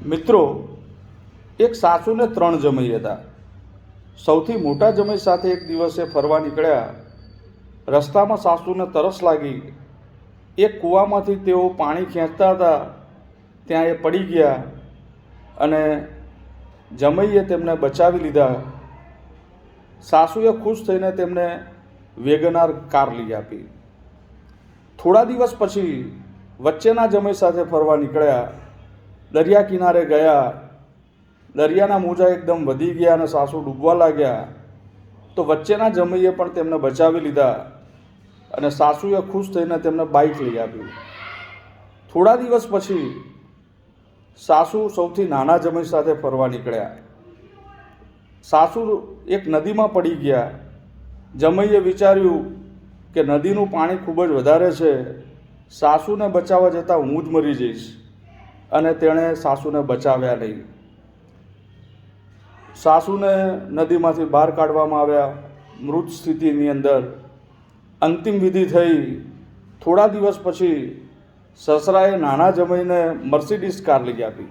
મિત્રો, એક સાસુને 3 જમાઈ હતા. સૌથી મોટા જમાઈ સાથે એક દિવસે ફરવા નીકળ્યા. રસ્તામાં સાસુને તરસ લાગી. એક કૂવામાંથી તેઓ પાણી ખેંચતા હતા ત્યાં એ પડી ગયા અને જમાઈએ તેમને બચાવી લીધા. સાસુએ ખુશ થઈને તેમને વેગનાર કાર લઈ આપી. થોડા દિવસ પછી વચ્ચેના જમાઈ સાથે ફરવા નીકળ્યા. દરિયા કિનારે ગયા. દરિયાના મોજા એકદમ વધી ગયા અને સાસુ ડૂબવા લાગ્યા. તો વચ્ચેના જમાઈએ પણ તેમને બચાવી લીધા અને સાસુએ ખુશ થઈને તેમને બાઇક લઈ આપી. થોડા દિવસ પછી સાસુ સૌથી નાના જમાઈ સાથે ફરવા નીકળ્યા. સાસુ એક નદીમાં પડી ગયા. જમાઈએ વિચાર્યું કે નદીનું પાણી ખૂબ જ વધારે છે, સાસુને બચાવવા જતાં હું જ મરી જઈશ, અને તેણે સાસુને બચાવ્યા નહીં. સાસુને નદીમાંથી બહાર કાઢવામાં આવ્યા મૃત સ્થિતિની અંદર. અંતિમ વિધિ થઈ. થોડા દિવસ પછી સસરાએ નાના જમાઈને મર્સિડીઝ કાર લઈ આપી.